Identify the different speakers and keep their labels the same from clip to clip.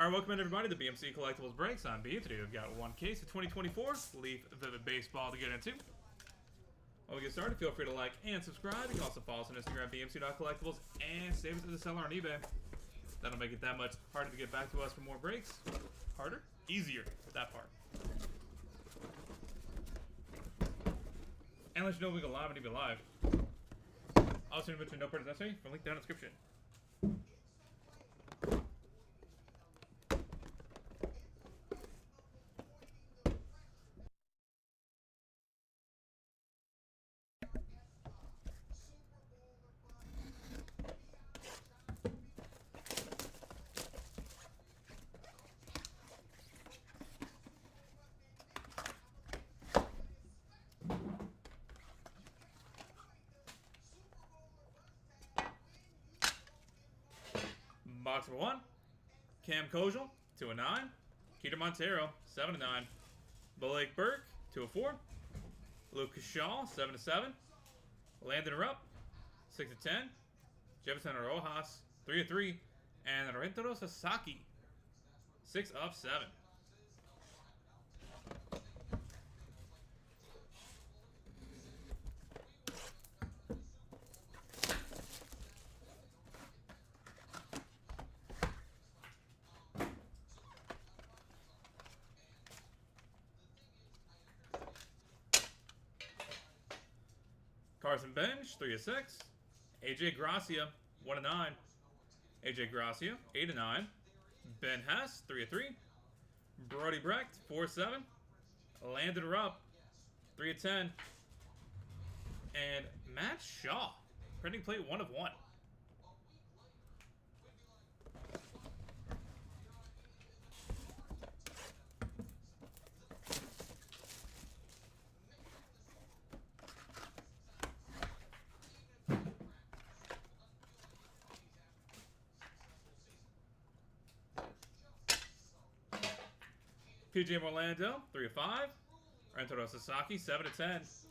Speaker 1: Alright, welcome in everybody to BMC Collectibles Breaks. I'm B. Today we've got one case of 2024 Leaf Vivid Baseball to get into. While we get started, feel free to like and subscribe. You can also follow us on Instagram, bmc.collectibles, and save it to the seller on eBay. That'll make it that much harder to get back to us for more breaks. Harder? Easier, that part. And let you know we go live and eBay live. Also, mention no purchase necessary for link down in the description. Box number 1, Cam Kojal, 2/9. Keter Montero, 7/9. Blake Burke, 2/4. Lucas Shaw, 7/7. Landon Rupp, 6/10. Jefferson Rojas, 3/3. And Rentaro Sasaki, 6/7. Carson Bench, 3/6. AJ Gracia, 1/9. AJ Gracia, 8/9. Ben Hess, 3/3. Brody Brecht, 4/7. Landon Rupp, 3/10. And Matt Shaw, printing plate 1/1. PJ Orlando, 3/5. Rentaro Sasaki, 7/10.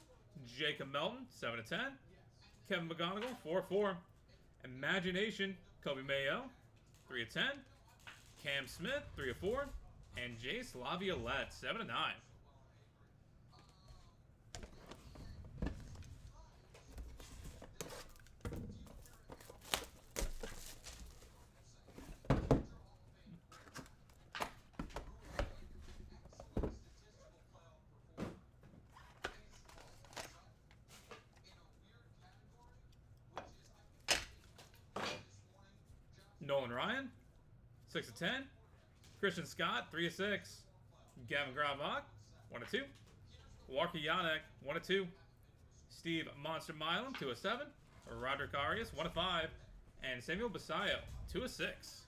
Speaker 1: Jacob Melton, 7/10. Kevin McGonigal, 4/4. Imagination, Kobe Mayo, 3/10. Cam Smith, 3/4. And Jace Laviolette, 7/9. Nolan Ryan, 6/10. Christian Scott, 3/6. Gavin Gravok, 1/2. Walker Yannick, 1/2. Steve Monster Milam, 2/7. Roderick Arias, 1/5. And Samuel Basayo, 2/6.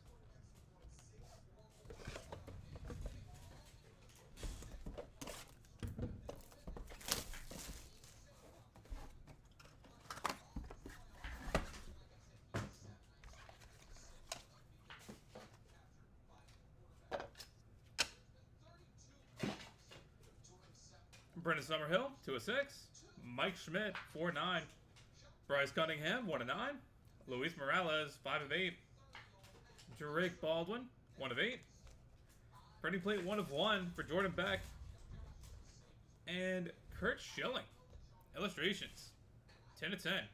Speaker 1: Brendan Summerhill, 2/6. Mike Schmidt, 4/9. Bryce Cunningham, 1/9. Luis Morales, 5/8. Drake Baldwin, 1/8. Printing plate 1/1 for Jordan Beck. And Kurt Schilling, illustrations, 10/10.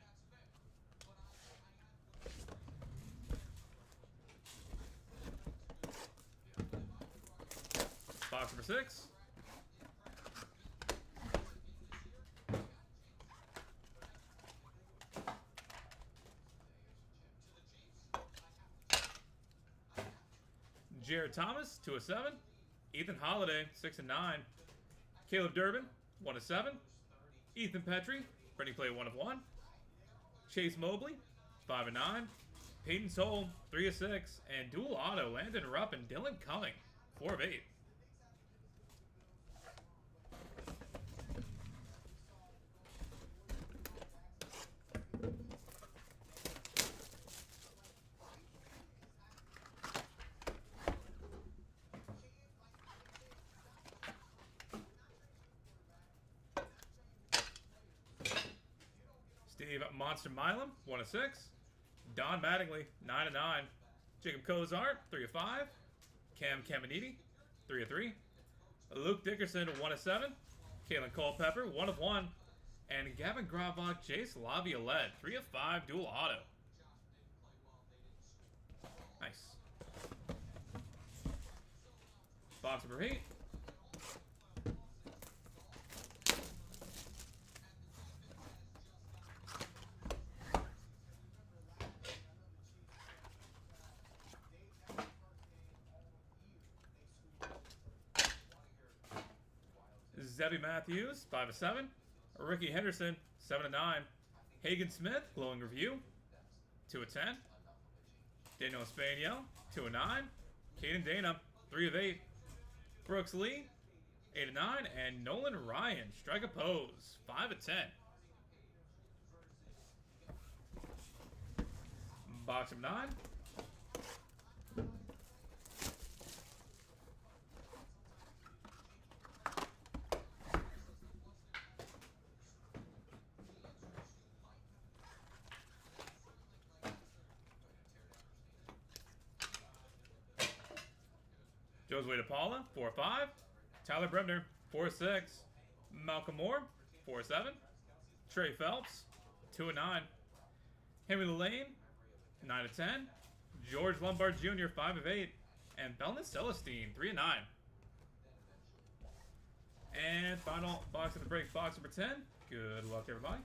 Speaker 1: Box number 6. Jared Thomas, 2/7. Ethan Holiday, 6/9. Caleb Durbin, 1/7. Ethan Petrie, printing plate 1/1. Chase Mobley, 5/9. Peyton Toll, 3/6. And dual auto, Landon Rupp and Dylan Cumming, 4/8. Steve Monster Milam, 1/6. Don Mattingly, 9/9. Jacob Cozart, 3/5. Cam Caminiti, 3 of 3. Luke Dickerson, 1 of 7. Kalen Culpepper, 1 of 1. And Gavin Gravok, Jace Laviolette, 3 of 5, dual auto. Nice. Box number 8. Zebby Matthews, 5 of 7. Ricky Henderson, 7 of 9. Hagen Smith, glowing review, 2 of 10. Daniel Espanol, 2 of 9. Caden Dana, 3 of 8. Brooks Lee, 8 of 9. And Nolan Ryan, strike a pose, 5 of 10. Box of 9. Josue DePaula, 4 of 5. Tyler Bremner, 4 of 6. Malcolm Moore, 4 of 7. Trey Phelps, 2 of 9. Henry Lane, 9 of 10. George Lombard Jr., 5 of 8. And Belnus Celestine, 3 of 9. And final box of the break, box number 10. Good luck, everybody.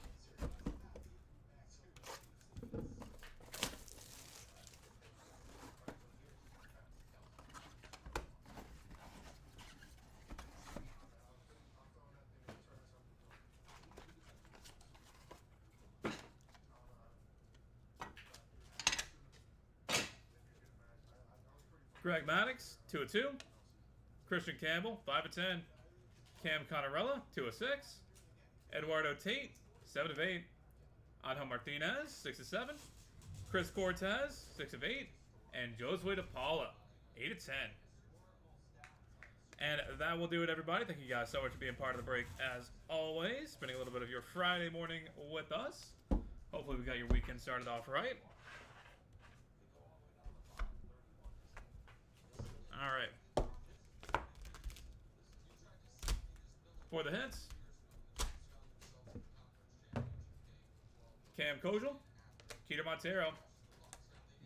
Speaker 1: Greg Maddox, 2 of 2. Christian Campbell, 5 of 10. Cam Conarella, 2 of 6. Eduardo Tate, 7 of 8. Angel Martinez, 6 of 7. Chris Cortez, 6 of 8. And Josue DePaula, 8 of 10. And that will do it, everybody. Thank you guys so much for being part of the break, as always. Spending a little bit of your Friday morning with us. Hopefully we got your weekend started off right. All right. For the hits, Cam Kojal, Keter Montero,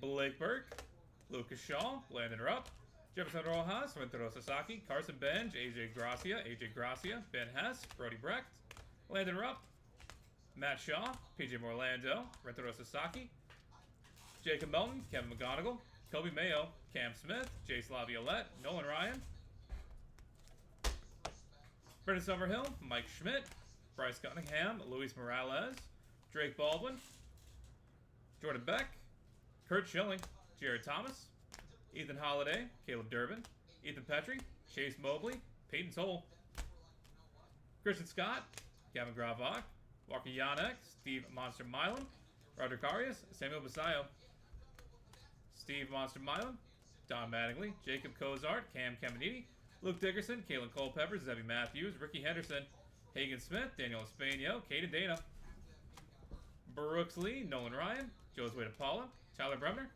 Speaker 1: Blake Burke, Lucas Shaw, Landon Rupp, Jefferson Rojas, Rentaro Sasaki, Carson Benj, AJ Gracia, Ben Hess, Brody Brecht, Landon Rupp, Matt Shaw, PJ Morlando, Rentaro Sasaki, Jacob Melton, Kevin McGonigal, Kobe Mayo, Cam Smith, Jace Laviolette, Nolan Ryan, Brendan Summerhill, Mike Schmidt, Bryce Cunningham, Luis Morales, Drake Baldwin, Jordan Beck, Kurt Schilling, Jared Thomas, Ethan Holiday, Caleb Durbin, Ethan Petrie, Chase Mobley, Peyton Toll, Christian Scott, Gavin Gravok, Walker Yanek, Steve Monster Milan, Roderick Arias, Samuel Basayo, Steve Monster Milan, Don Mattingly, Jacob Cozart, Cam Caminiti, Luke Dickerson, Kalen Culpepper, Zebby Matthews, Ricky Henderson, Hagen Smith, Daniel Espanol, Caden Dana, Brooks Lee, Nolan Ryan, Josue DePaula, Tyler Bremner,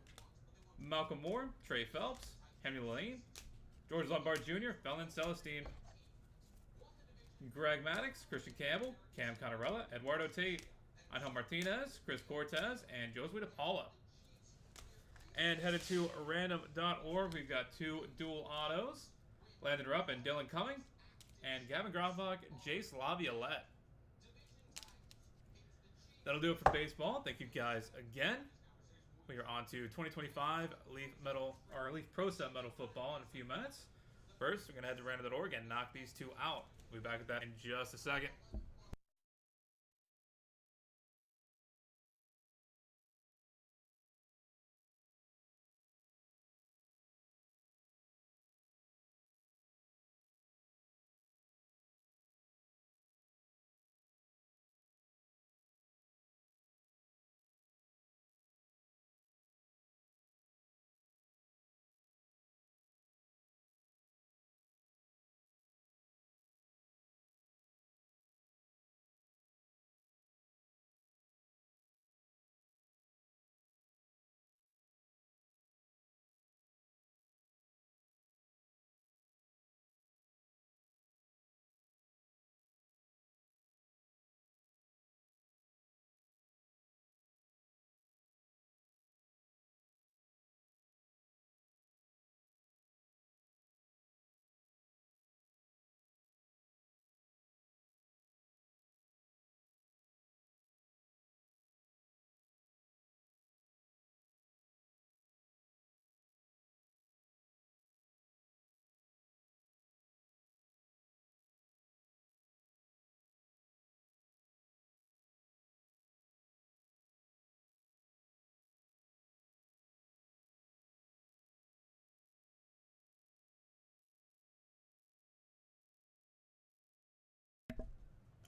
Speaker 1: Malcolm Moore, Trey Phelps, Henry Lane, George Lombard Jr., Belnus Celestine, Greg Maddox, Christian Campbell, Cam Conarella, Eduardo Tate, Angel Martinez, Chris Cortez, and Josue DePaula. And headed to random.org, we've got 2 dual autos, Landon Rupp and Dylan Cumming, and Gavin Gravok, Jace Laviolette. That'll do it for baseball. Thank you guys again. We are on to 2025 Leaf Pro Set Metal Football in a few minutes. First, we're going to head to random.org and knock these 2 out. We'll be back with that in just a second.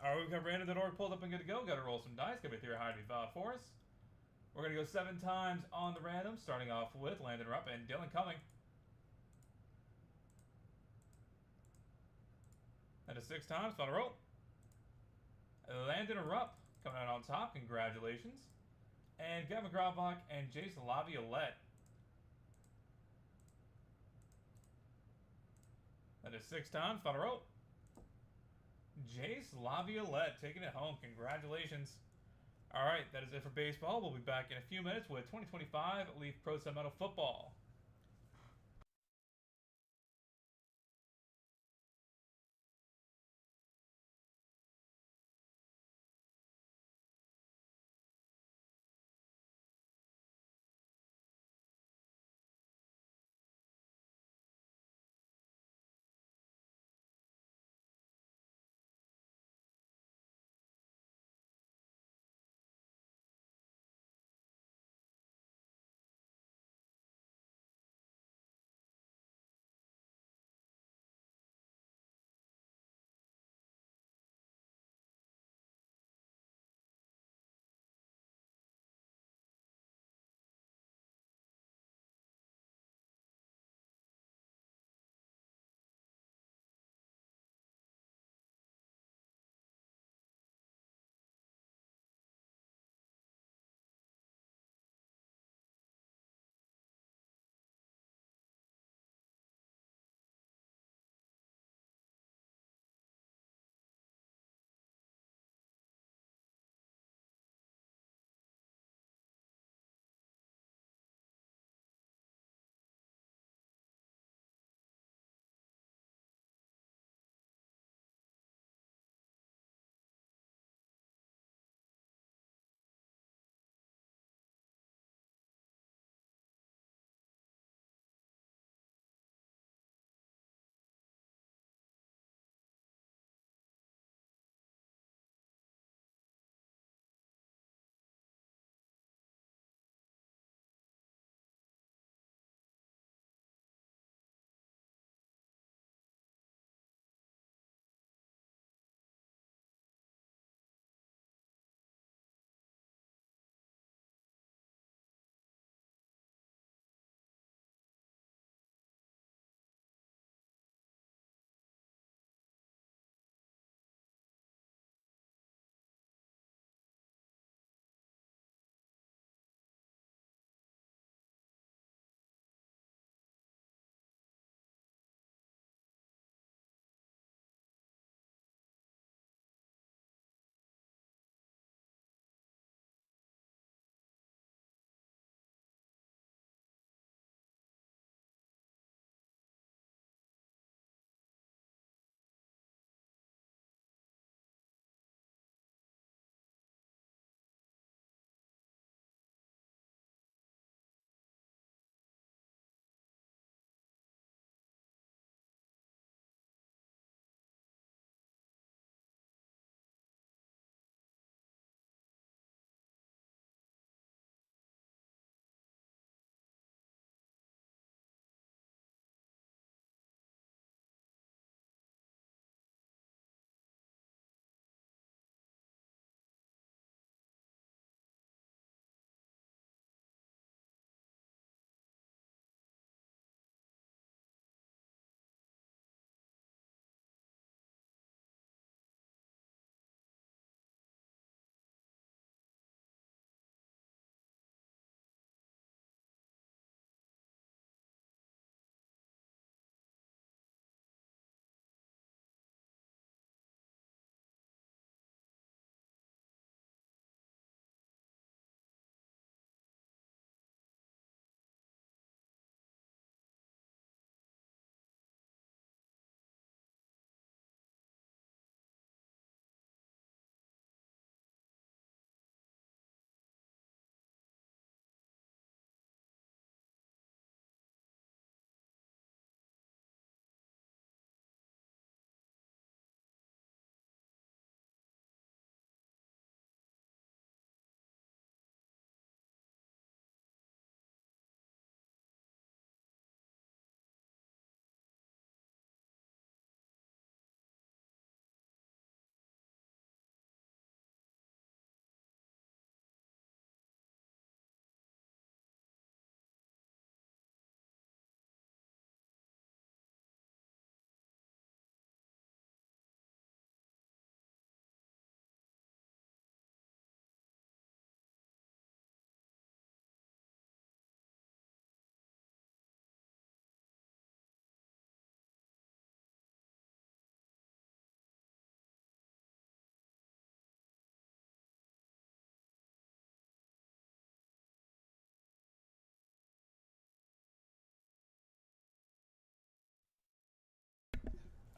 Speaker 1: Alright, we've got random .org pulled up and good to go. Got to roll some dice. Got to be 3 or higher to be filed for us. We're going to go 7 times on the random, starting off with Landon Rupp and Dylan Cumming. That is 6 times. Final roll. Landon Rupp coming out on top. Congratulations. And Gavin Gravbach and Jason Laviolette. That is 6 times. Final roll. Jace Laviolette taking it home. Congratulations. Alright, that is it for baseball. We'll be back in a few minutes with 2025 Leaf Pro Set Metal Football.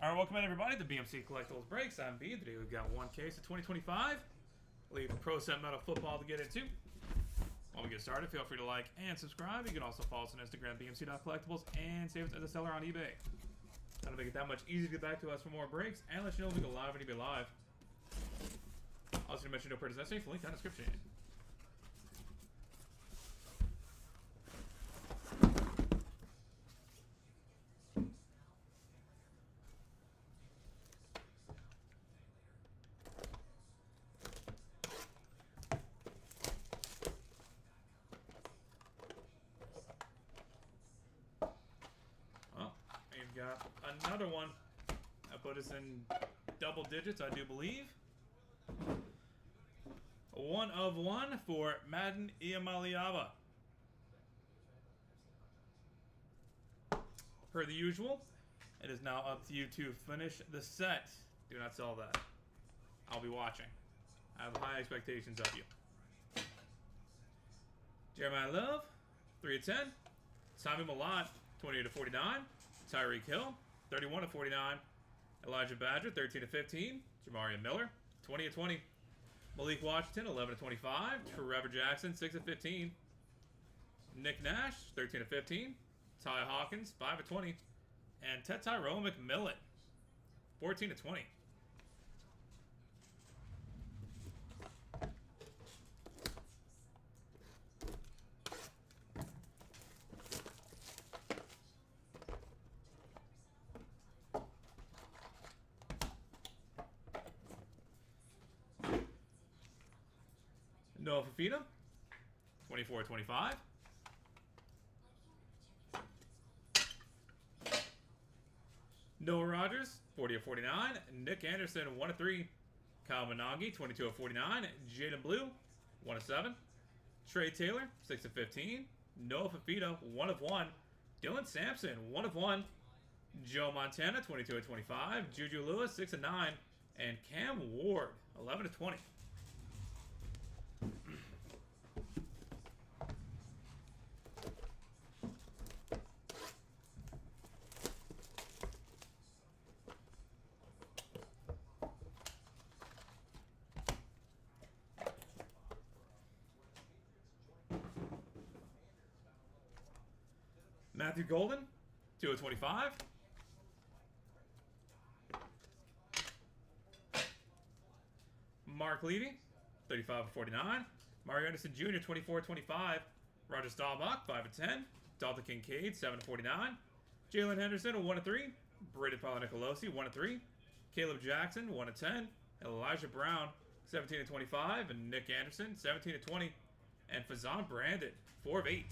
Speaker 1: All right, welcome in everybody to BMC Collectibles Breaks. I'm B. Today we've got one case of 2025 Leaf Pro Set Metal Football to get into. While we get started, feel free to like and subscribe. You can also follow us on Instagram, BMC.collectibles, and save us as a seller on eBay. That'll make it that much easier to get back to us for more breaks and let you know when we go live and eBay Live. Also, mention no purchase necessary. Link down in the description. Got another one that put us in double digits, I do believe. 1 of 1 for Madden Iamaliava. Per the usual, it is now up to you to finish the set. Do not sell that. I'll be watching. I have high expectations of you. Jeremiah Love, 3 of 10. Tommy Malott, 28 of 49. Tyreek Hill, 31 of 49. Elijah Badger, 13 of 15. Jamarian Miller, 20 of 20. Malik Washington, 11 of 25. Trevor Jackson, 6 of 15. Nick Nash, 13 of 15. Ty Hawkins, 5 of 20. And Tyrone McMillan, 14 of 20. Noah Fafita, 24 of 25. Noah Rogers, 40 of 49. Nick Anderson, 1 of 3. Kyle Managi, 22 of 49. Jaden Blue, 1 of 7. Trey Taylor, 6 of 15. Noah Fafita, 1 of 1. Dylan Sampson, 1 of 1. Joe Montana, 22 of 25. Juju Lewis, 6 of 9. And Cam Ward, 11 of 20. Matthew Golden, 2 of 25. Mark Levy, 35 of 49. Mario Anderson Jr., 24 of 25. Roger Staubach, 5 of 10. Dalton Kincaid, 7 of 49. Jalen Henderson, 1 of 3. Braden Nicolosi, 1 of 3. Caleb Jackson, 1 of 10. Elijah Brown, 17 of 25. And Nick Anderson, 17 of 20. And Fazan Brandon, 4 of 8.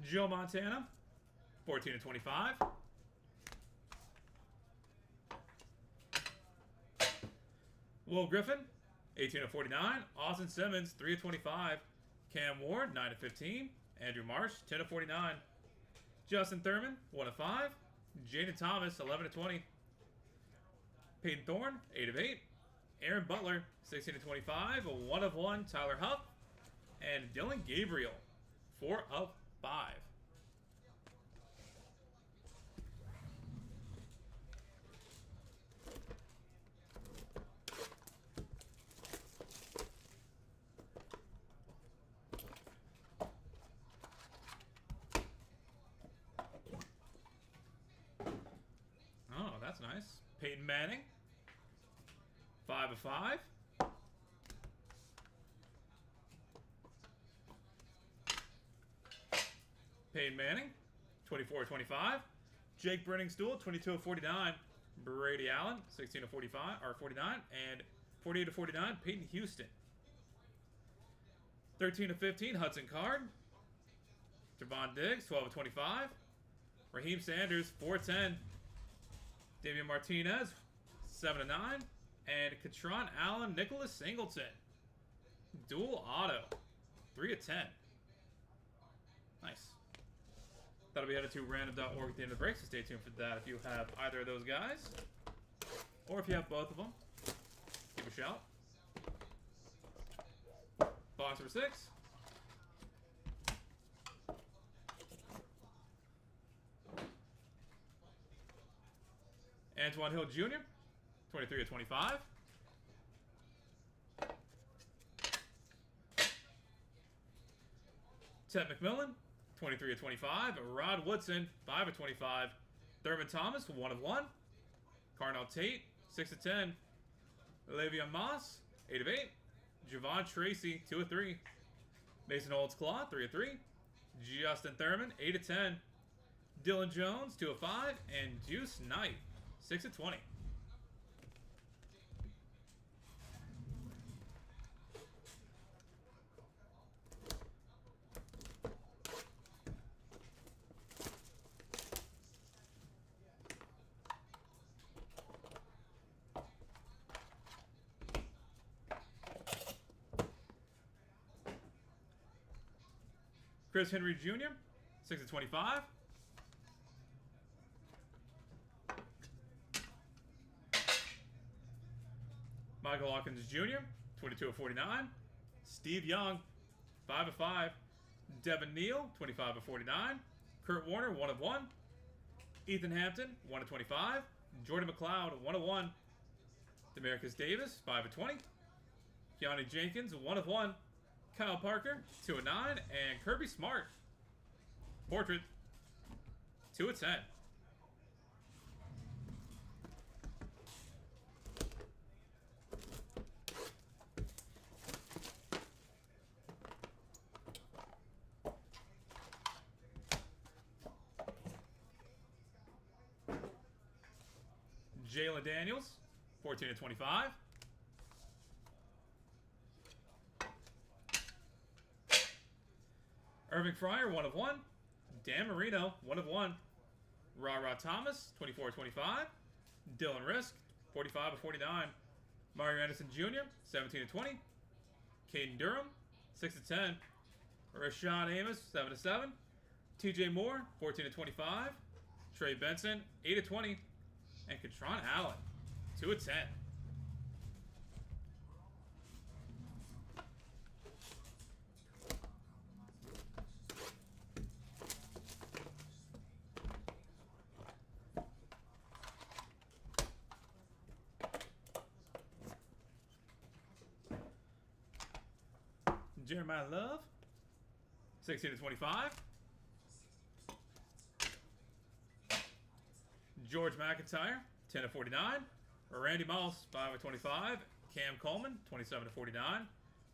Speaker 1: Joe Montana, 14 of 25. Will Griffin, 18 of 49. Austin Simmons, 3 of 25. Cam Ward, 9 of 15. Andrew Marsh, 10 of 49. Justin Thurman, 1 of 5. Jaden Thomas, 11 of 20. Peyton Thorne, 8 of 8. Aaron Butler, 16 of 25. 1 of 1. Tyler Huff. And Dylan Gabriel, 4 of 5. Oh, that's nice. Peyton Manning, 5 of 5. Peyton Manning, 24 of 25. Jake Brenningstool, 22 of 49. Brady Allen, 16 of 45 or 49, and 48 of 49. Peyton Houston, 13 of 15. Hudson Card. Javon Diggs, 12 of 25. Raheem Sanders, 410. Damian Martinez, 7 of 9. And Katron Allen, Nicholas Singleton, Dual auto. 3 of 10. Nice. That'll be headed to random.org at the end of the break, so stay tuned for that if you have either of those guys. Or if you have both of them, give a shout. Box number 6. Antoine Hill Jr., 23 of 25. Ted McMillan, 23 of 25. Rod Woodson, 5 of 25. Thurman Thomas, 1 of 1. Carnell Tate, 6 of 10. Le'Veon Moss, 8 of 8. Javon Tracy, 2 of 3. Mason Holtzclaw, 3 of 3. Justin Thurman, 8 of 10. Dylan Jones, 2 of 5. And Deuce Knight, 6 of 20. Chris Henry Jr., 6 of 25. Michael Hawkins Jr., 22 of 49. Steve Young, 5 of 5. Devin Neal, 25 of 49. Kurt Warner, 1 of 1. Ethan Hampton, 1 of 25. Jordan McLeod, 1 of 1. Demarcus Davis, 5 of 20. Keanu Jenkins, 1 of 1. Kyle Parker, 2 of 9. And Kirby Smart, portrait, 2 of 10. Jalen Daniels, 14 of 25. Irving Fryer, 1 of 1. Dan Marino, 1 of 1. Ra Thomas, 24 of 25. Dylan Risk, 45 of 49. Mario Anderson Jr., 17 of 20. Caden Durham, 6 of 10. Rashawn Amos, 7 of 7. TJ Moore, 14 of 25. Trey Benson, 8 of 20. And Katron Allen, 2 of 10. Jeremiah Love, 16 of 25. George McIntyre, 10 of 49. Randy Moss, 5 of 25. Cam Coleman, 27 of 49.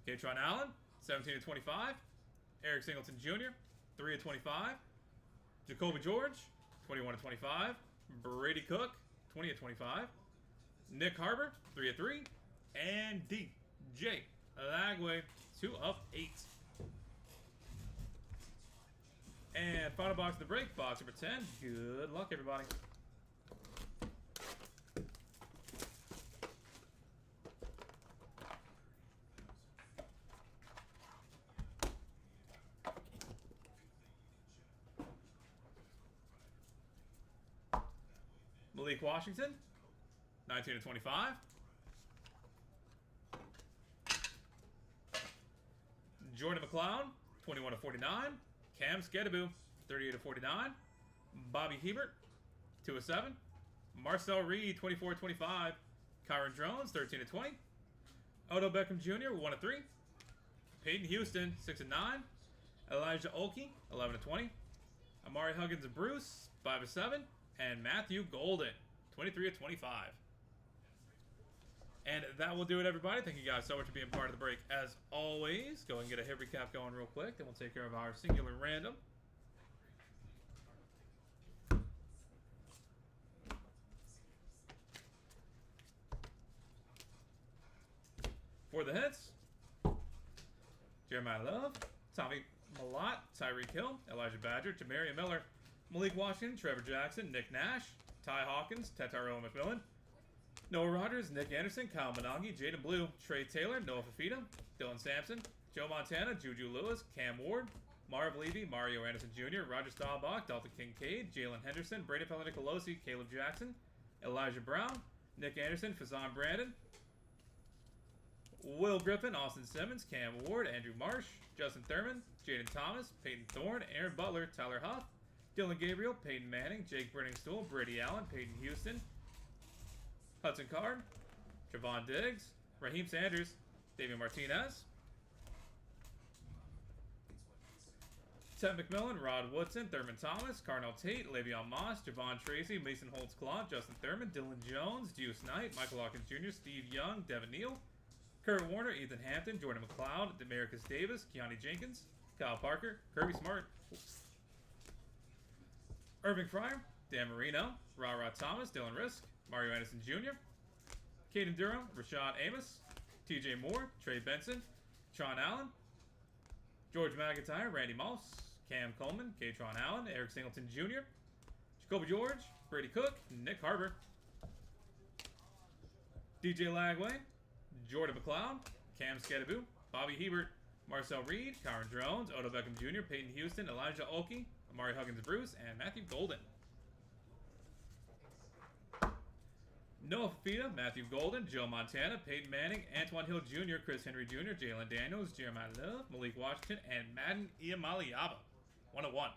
Speaker 1: Katron Allen, 17 of 25. Eric Singleton Jr., 3 of 25. Jacoby George, 21 of 25. Brady Cook, 20 of 25. Nick Harbor, 3 of 3. And DJ Lagway, 2 of 8. And final box of the break, box number 10. Good luck, everybody. Malik Washington, 19 of 25. Jordan McLeod, 21 of 49. Cam Skedaboo, 38 of 49. Bobby Hebert, 2 of 7. Marcel Reed, 24 of 25. Kyron Drones, 13 of 20. Odell Beckham Jr., 1 of 3. Peyton Houston, 6 of 9. Elijah Olkey, 11 of 20. Amari Huggins and Bruce, 5 of 7. And Matthew Golden, 23 of 25. And that will do it, everybody. Thank you guys so much for being part of the break. As always, go and get a hit recap going real quick. Then we'll take care of our singular random. For the hits, Jeremiah Love, Tommy Malott, Tyreek Hill, Elijah Badger, Jamaria Miller, Malik Washington, Trevor Jackson, Nick Nash, Ty Hawkins, Tetaro McMillan, Noah Rogers, Nick Anderson, Kyle Monangi, Jaden Blue, Trey Taylor, Noah Fafita, Dylan Sampson, Joe Montana, Juju Lewis, Cam Ward, Marv Levy, Mario Anderson Jr., Roger Staubach, Dalton Kincaid, Jalen Henderson, Brady Pellicolosi, Caleb Jackson, Elijah Brown, Nick Anderson, Fazan Brandon, Will Griffin, Austin Simmons, Cam Ward, Andrew Marsh, Justin Thurman, Jaden Thomas, Peyton Thorne, Aaron Butler, Tyler Huff, Dylan Gabriel, Peyton Manning, Jake Brenningstool, Brady Allen, Peyton Houston, Hudson Card, Javon Diggs, Raheem Sanders, David Martinez, Ted McMillan, Rod Woodson, Thurman Thomas, Carnell Tate, Le'Veon Moss, Javon Tracy, Mason Holtz-Clough, Justin Thurman, Dylan Jones, Deuce Knight, Michael Hawkins Jr., Steve Young, Devin Neal, Kurt Warner, Ethan Hampton, Jordan McLeod, Demarcus Davis, Keanu Jenkins, Kyle Parker, Kirby Smart, Irving Fryer, Dan Marino, Ra Thomas, Dylan Risk, Mario Anderson Jr., Caden Durham, Rashad Amos, TJ Moore, Trey Benson, Tron Allen, George McIntyre, Randy Moss, Cam Coleman, Katron Allen, Eric Singleton Jr., Jacoby George, Brady Cook, Nick Harbor, DJ Lagway, Jordan McLeod, Cam Skadaboo, Bobby Hebert, Marcel Reed, Kyron Drones, Odo Beckham Jr., Peyton Houston, Elijah Olkey, Amari Huggins Bruce, and Matthew Golden. Noah Fafita, Matthew Golden, Joe Montana, Peyton Manning, Antoine Hill Jr., Chris Henry Jr., Jalen Daniels, Jeremiah Love, Malik Washington, and Madden Iamaliava. 101.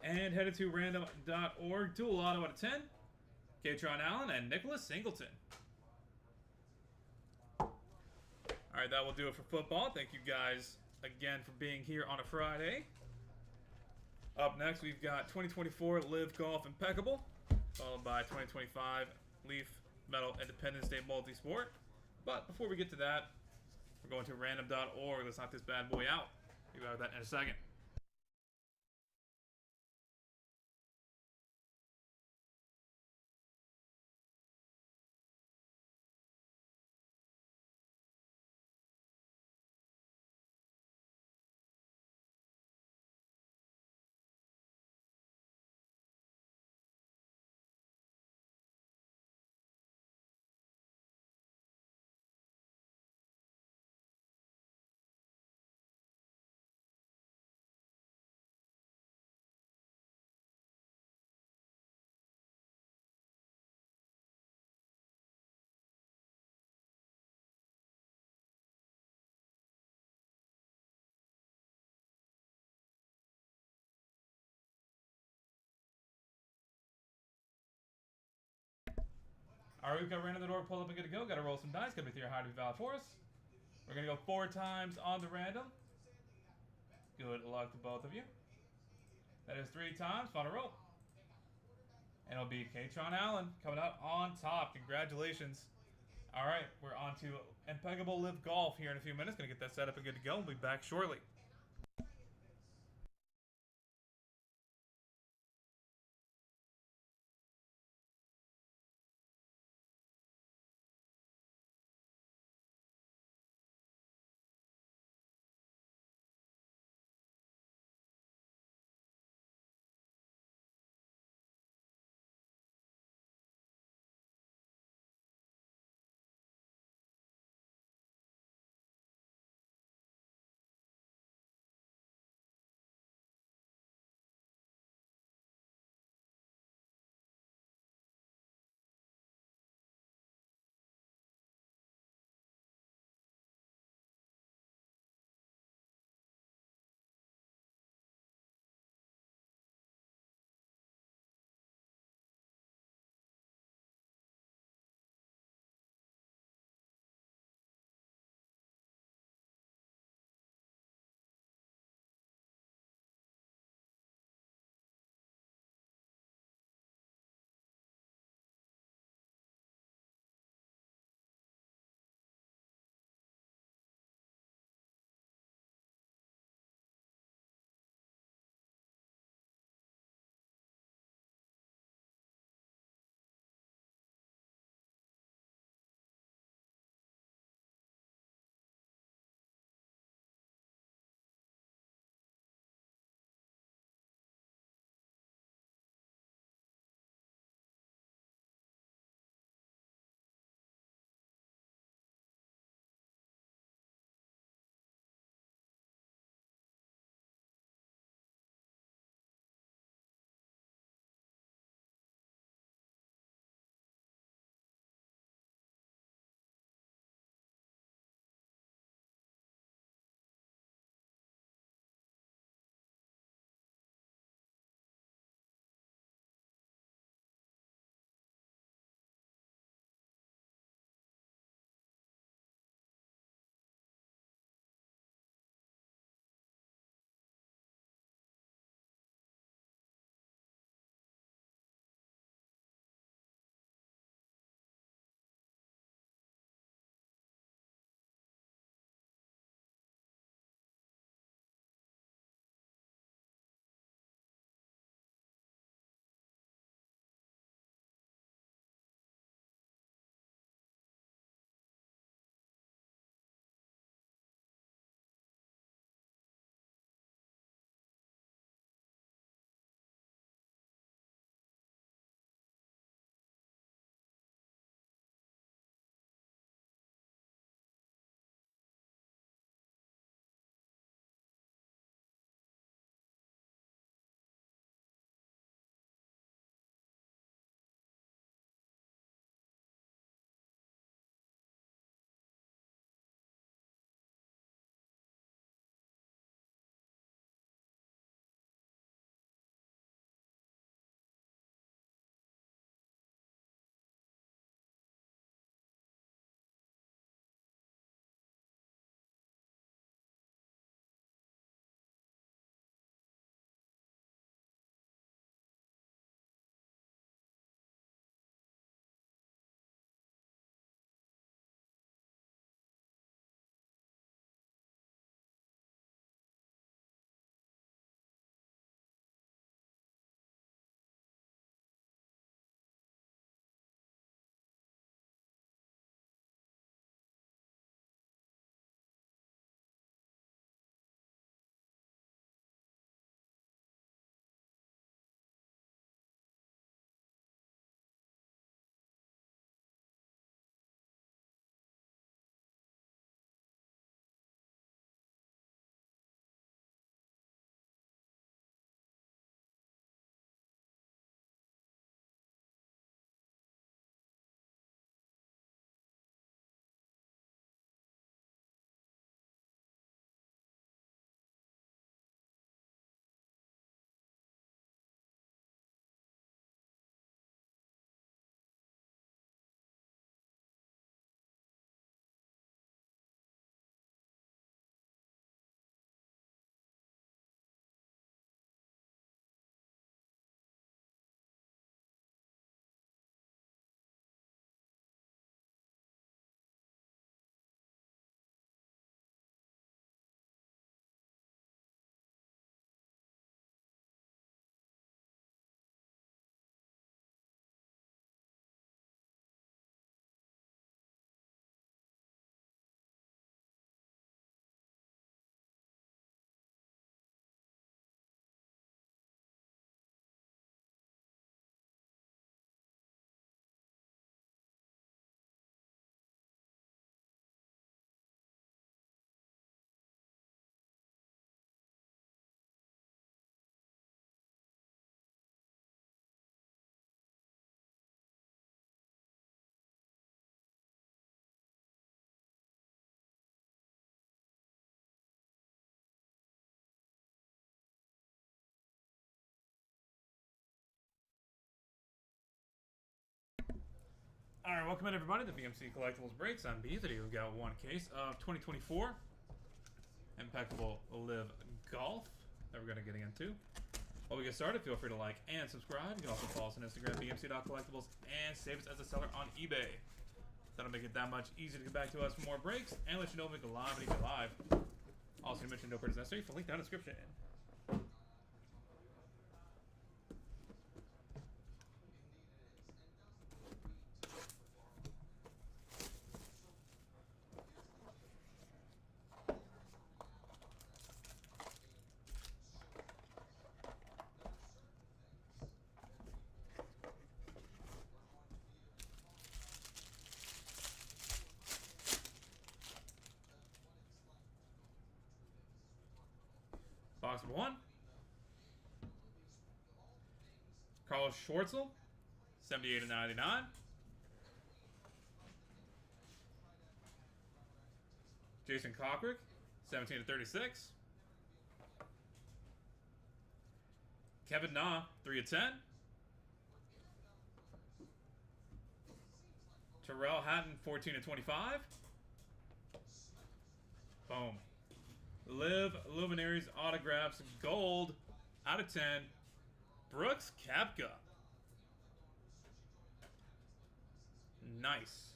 Speaker 1: And headed to random.org, dual auto out of 10, Katron Allen and Nicholas Singleton. Alright, that will do it for football. Thank you guys again for being here on a Friday. Up next, we've got 2024 LIV Golf Impeccable, followed by 2025 Leaf Metal Independence Day Multisport. But before we get to that, we're going to random.org. Let's knock this bad boy out. We'll be back with that in a second. Alright, we've got random the door pulled up and good to go. Got to roll some dice. Got to be through your high to be valid for us. We're going to go 4 times on the random. Good luck to both of you. That is 3 times. Final roll. And it'll be Katron Allen coming out on top. Congratulations. Alright, we're on to Impeccable LIV Golf here in a few minutes. Going to get that set up and good to go. We'll be back shortly. Alright, welcome in everybody to BMC Collectibles Breaks. I'm B. Today we've got one case of 2024 Impeccable LIV Golf that we're going to get into. While we get started, feel free to like and subscribe. You can also follow us on Instagram, BMC.collectibles, and save us as a seller on eBay. That'll make it that much easier to get back to us for more breaks and let you know when we go live and even live. Also, mention no purchase necessary for link down in the description. Box number 1. Carlos Schwartzel, 78/99. Jason Cockrick, 17/36. Kevin Na, 3/10. Terrell Hatton, 14/25. Boom. Liv Luminaries Autographs Gold out of 10. Brooks Koepka. Nice.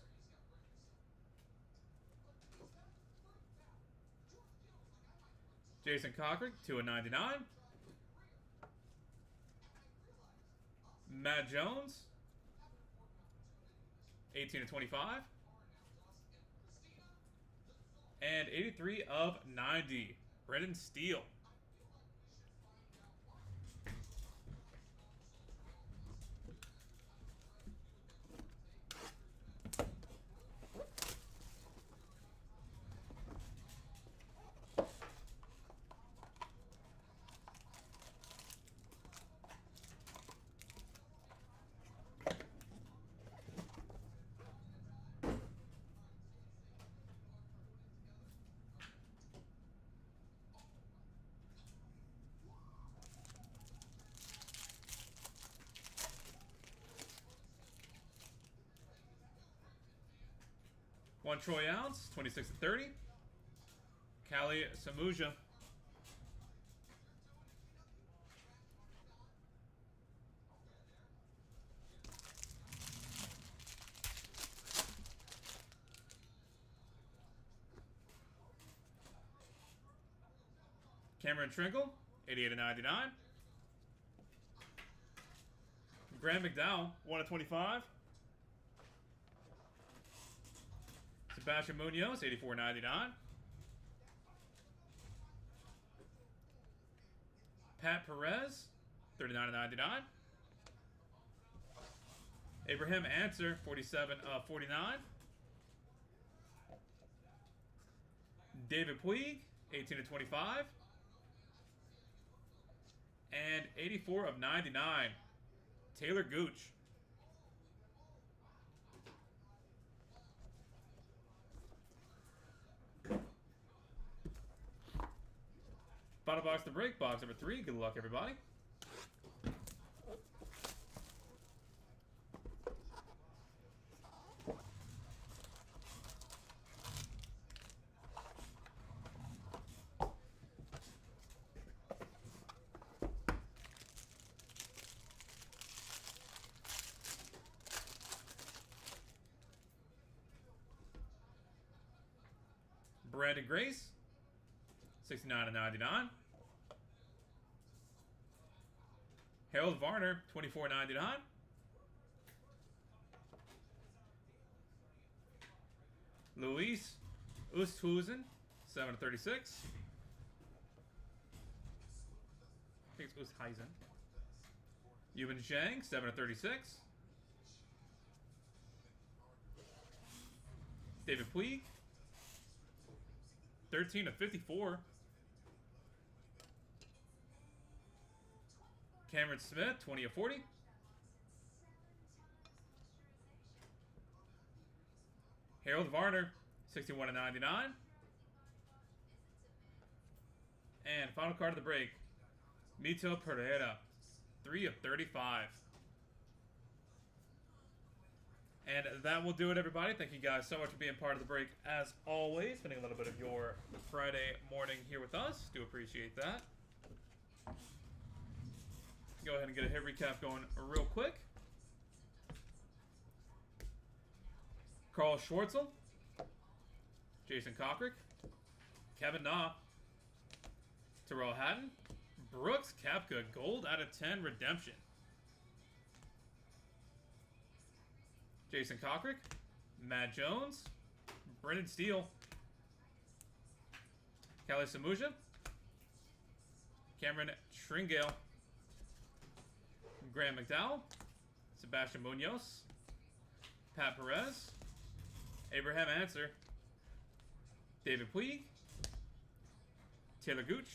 Speaker 1: Jason Cockrick, 2/99. Matt Jones, 18/25. And 83/90. Brendan Steele. One Troy Ounce, 26/30. Callie Samuja. Cameron Trinkle, 88/99. Graham McDowell, 1/25. Sebastian Munoz, 84/99. Pat Perez, 39/99. Abraham Answer, 47/49. David Puig, 18/25. And 84/99. Taylor Gooch. Final box to break, box number 3. Good luck, everybody. Brandon Grace, 69/99. Harold Varner, 24/99. Luis Oosthuizen, 7/36. I think it's Oosthuizen. Yuan Zhang, 7/36. David Puig, 13/54. Cameron Smith, 20/40. Harold Varner, 61/99. And final card of the break, Mito Pereira, 3/35. And that will do it, everybody. Thank you guys so much for being part of the break, as always. Spending a little bit of your Friday morning here with us. Do appreciate that. Go ahead and get a hit recap going real quick. Carl Schwartzel, Jason Cochrick, Kevin Na, Terrell Hatton, Brooks Koepka, gold out of 10 redemption. Jason Cochrick, Matt Jones, Brendan Steele, Kelly Samuja, Cameron Tringale, Graham McDowell, Sebastian Munoz, Pat Perez, Abraham Answer, David Puig, Taylor Gooch,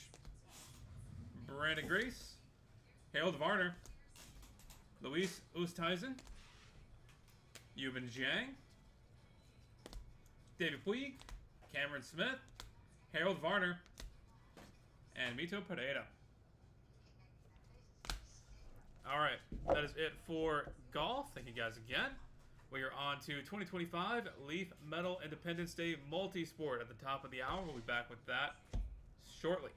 Speaker 1: Brandon Grace, Harold Varner, Luis Oosthuizen, Yuban Zhang, David Puig, Cameron Smith, Harold Varner, and Mito Pereira. Alright, that is it for golf. Thank you guys again. We are on to 2025 Leaf Metal Independence Day Multisport at the top of the hour. We'll be back with that shortly.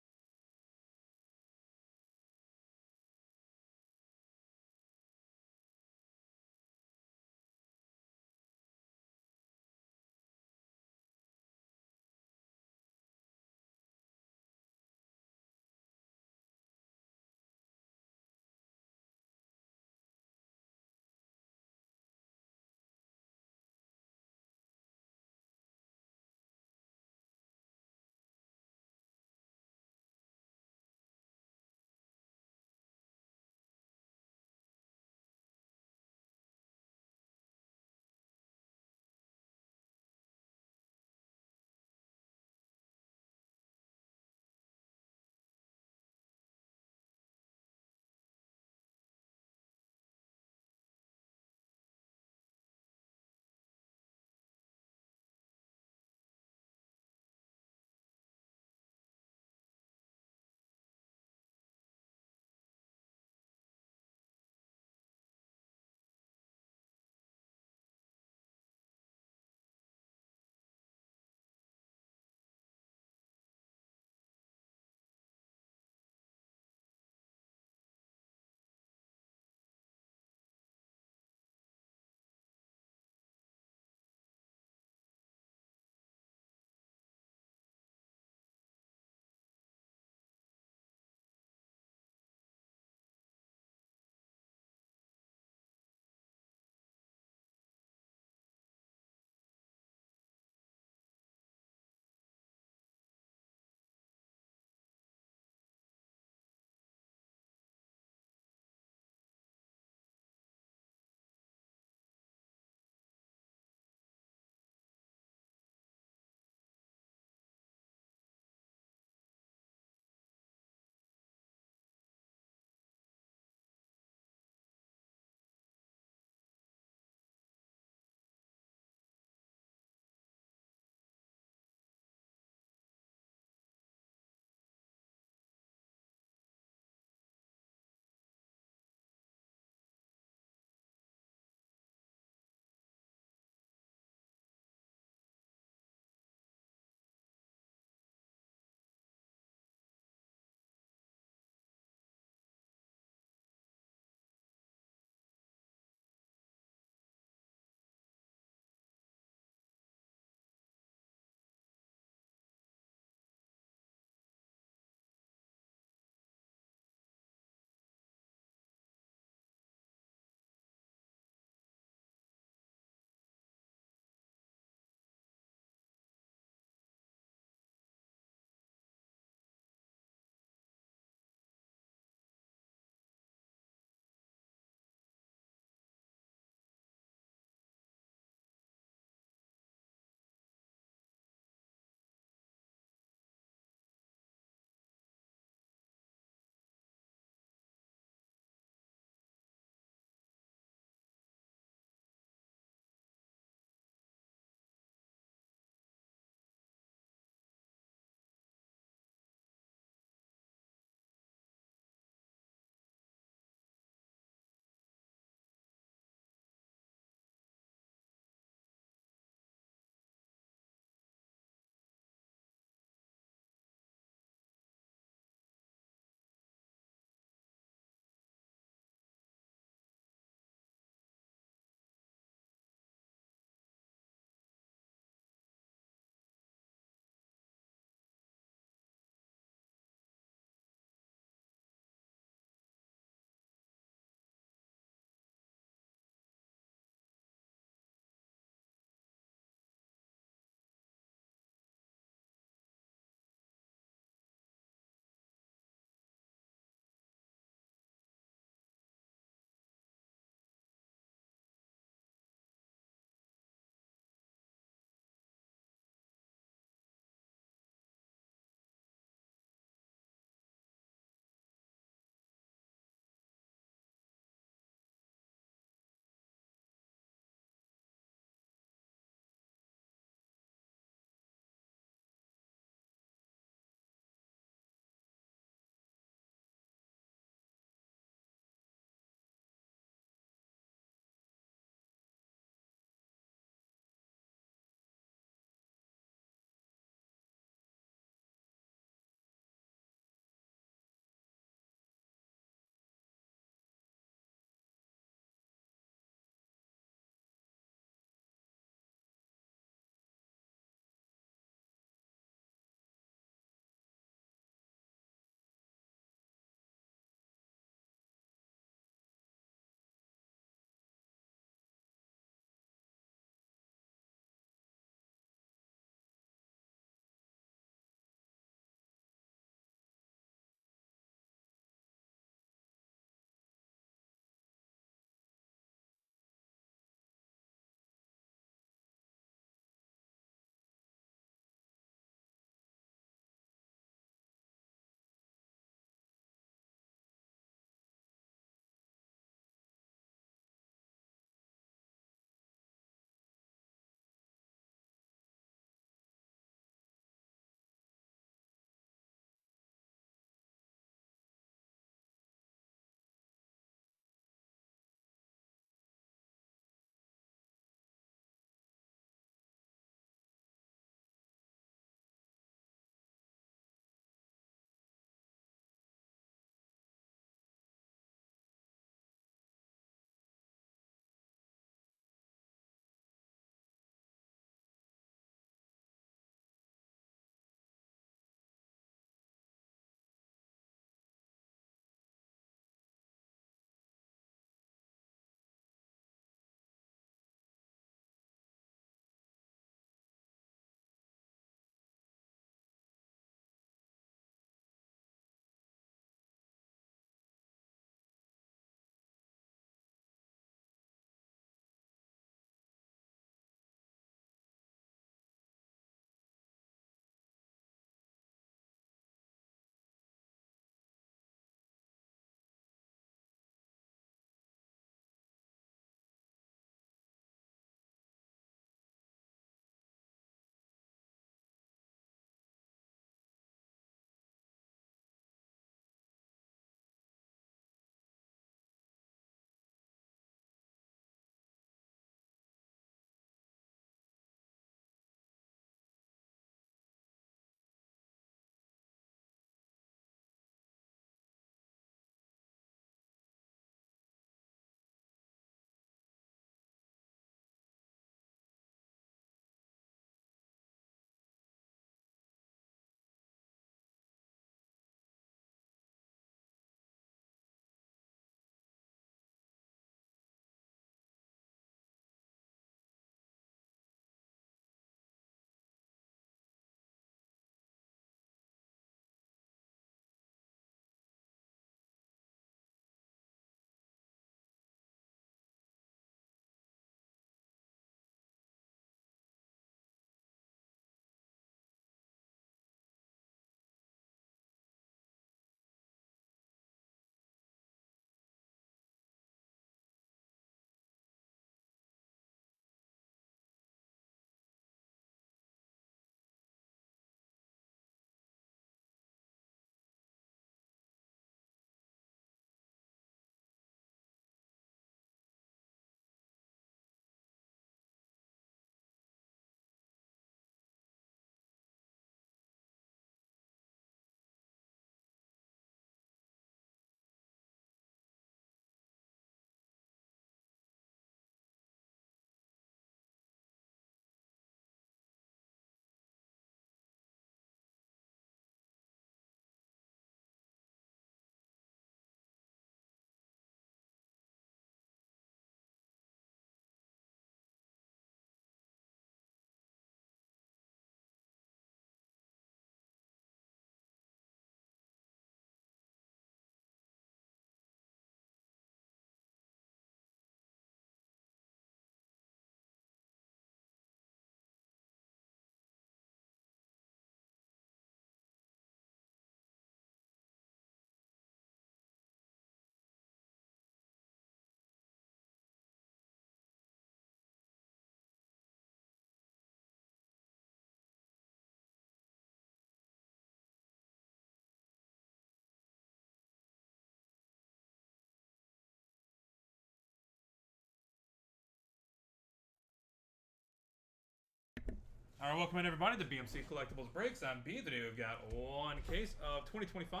Speaker 1: Alright, welcome in everybody to BMC Collectibles Breaks. I'm B. Today we've got one case of 2025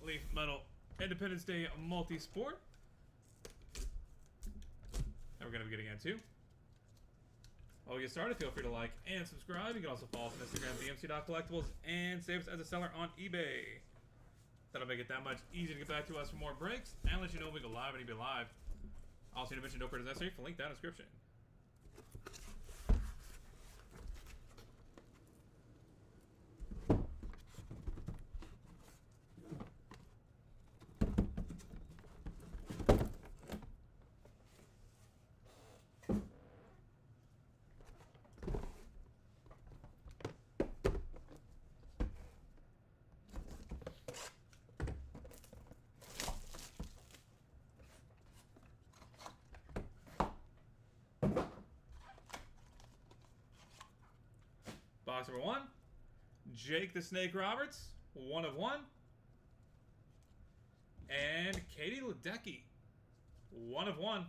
Speaker 1: Leaf Metal Independence Day Multisport. And we're going to be getting into. While we get started, feel free to like and subscribe. You can also follow us on Instagram, BMC.collectibles, and save us as a seller on eBay. That'll make it that much easier to get back to us for more breaks and let you know when we go live on eBay Live. Also, need to mention no purchase necessary for link down in the description. Box number 1, Jake the Snake Roberts, 1 of 1. And Katie Ledecky, 1 of 1.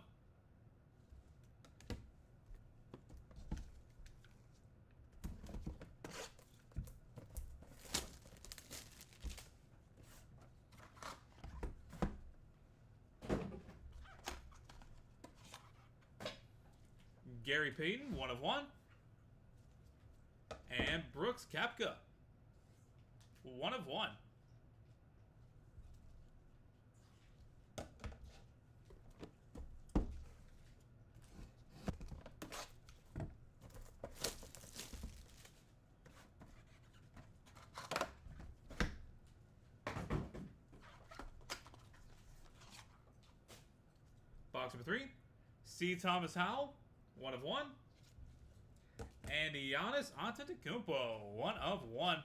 Speaker 1: Gary Payton, 1 of 1. And Brooks Koepka, 1 of 1. Box number 3, C. Thomas Howell, 1 of 1. And Giannis Antetokounmpo, 1 of 1.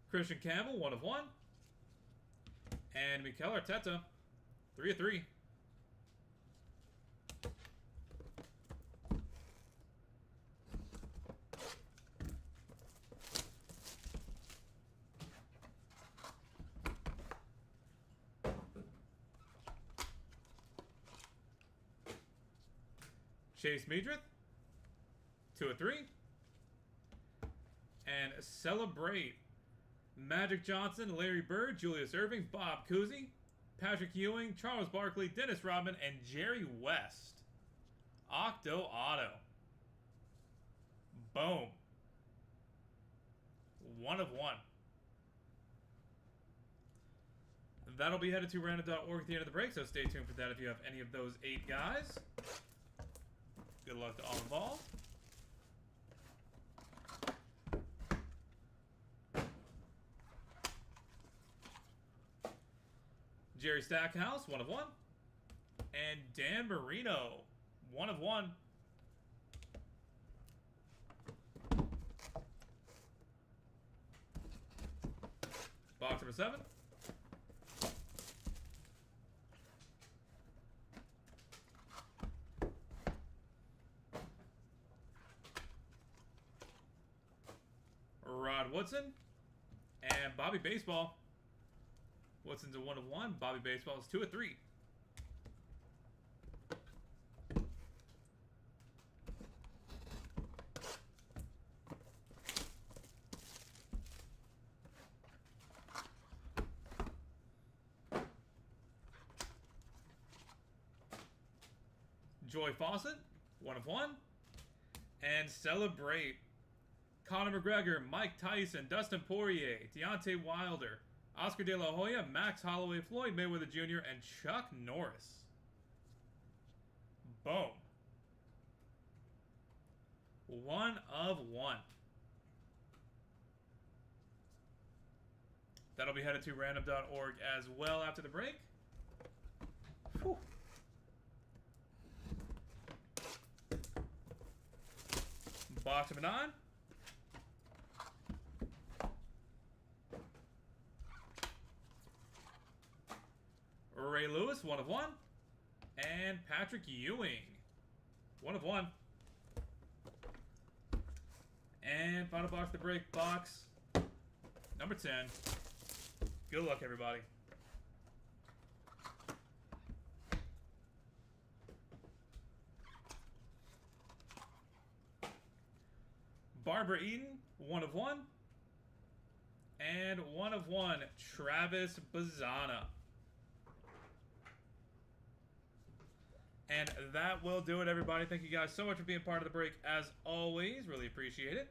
Speaker 1: Christian Campbell, 1 of 1. And Mikel Arteta, 3 of 3. Chase Medrith, 2 of 3. And Celebrate, Magic Johnson, Larry Bird, Julius Erving, Bob Cousy, Patrick Ewing, Charles Barkley, Dennis Rodman, and Jerry West. Octo Auto. Boom. 1 of 1. That'll be headed to random.org at the end of the break, so stay tuned for that if you have any of those 8 guys. Good luck to all involved. Jerry Stackhouse, 1 of 1. And Dan Marino, 1 of 1. Box number 7. Rod Woodson and Bobby Baseball. Woodson's a 1 of 1. Bobby Baseball is 2 of 3. Joy Fawcett, 1 of 1. And Celebrate, Conor McGregor, Mike Tyson, Dustin Poirier, Deontay Wilder, Oscar De La Hoya, Max Holloway, Floyd Mayweather Jr., and Chuck Norris. Boom. 1 of 1. That'll be headed to random.org as well after the break. Whew. Box number 9. Ray Lewis, 1 of 1. And Patrick Ewing. 1 of 1. And final box to break, box number 10. Good luck, everybody. Barbara Eden, 1 of 1. And 1 of 1, Travis Bazzana. And that will do it, everybody. Thank you guys so much for being part of the break, as always. Really appreciate it.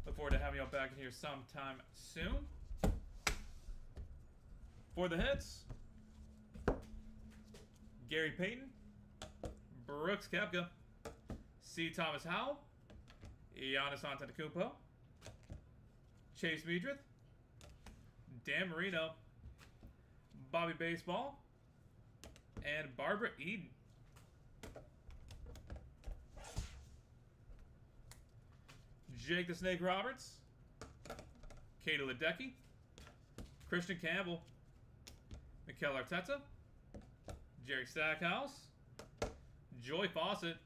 Speaker 1: Look forward to having you all back in here sometime soon. For the hits, Gary Payton, Brooks Koepka, C. Thomas Howell, Giannis Antetokounmpo, Chase Meadrith, Dan Marino, Bobby Baseball, and Barbara Eden. Jake the Snake Roberts, Katie Ledecky, Christian Campbell, Mikel Arteta, Jerry Stackhouse, Joy Fawcett,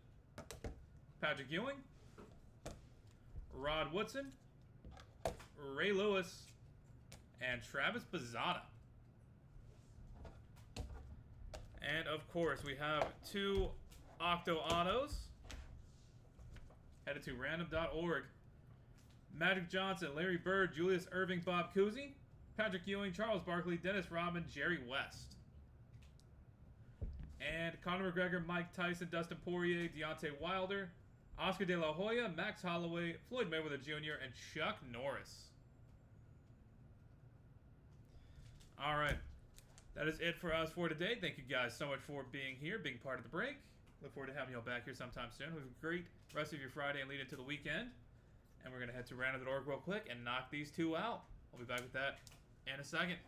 Speaker 1: Patrick Ewing, Rod Woodson, Ray Lewis, and Travis Bazzana. And of course, we have 2 Octo Autos. Headed to random.org. Magic Johnson, Larry Bird, Julius Erving, Bob Cousy, Patrick Ewing, Charles Barkley, Dennis Rodman, Jerry West. And Conor McGregor, Mike Tyson, Dustin Poirier, Deontay Wilder, Oscar De La Hoya, Max Holloway, Floyd Mayweather Jr., and Chuck Norris. All right. That is it for us for today. Thank you guys so much for being here, being part of the break. Look forward to having you all back here sometime soon. Have a great rest of your Friday and lead into the weekend. And we're going to head to random.org real quick and knock these 2 out. I'll be back with that in a second.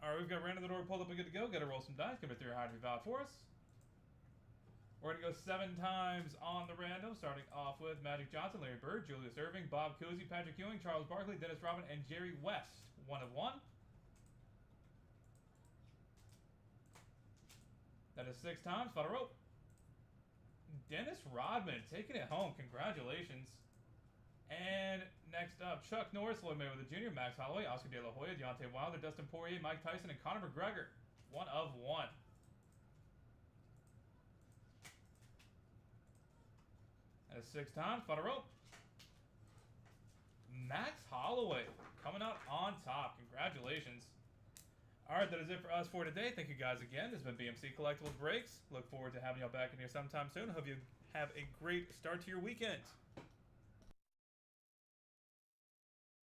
Speaker 1: All right, we've got random.org pulled up and good to go. Got to roll some dice. Come through high to be valid for us. We're going to go 7 times on the random, starting off with Magic Johnson, Larry Bird, Julius Erving, Bob Cousy, Patrick Ewing, Charles Barkley, Dennis Rodman, and Jerry West. 1 of 1. That is 6 times. Final rope. Dennis Rodman taking it home. Congratulations. And next up. Chuck Norris, Lloyd Mayweather Jr., Max Holloway, Oscar De La Hoya, Deontay Wilder, Dustin Poirier, Mike Tyson, and Conor McGregor. 1 of 1. And a 6th time, final roll. Max Holloway coming out on top. Congratulations. Alright, that is it for us for today. Thank you guys again. This has been BMC Collectibles Breaks. Look forward to having y'all back in here sometime soon. Hope you have a great start to your weekend.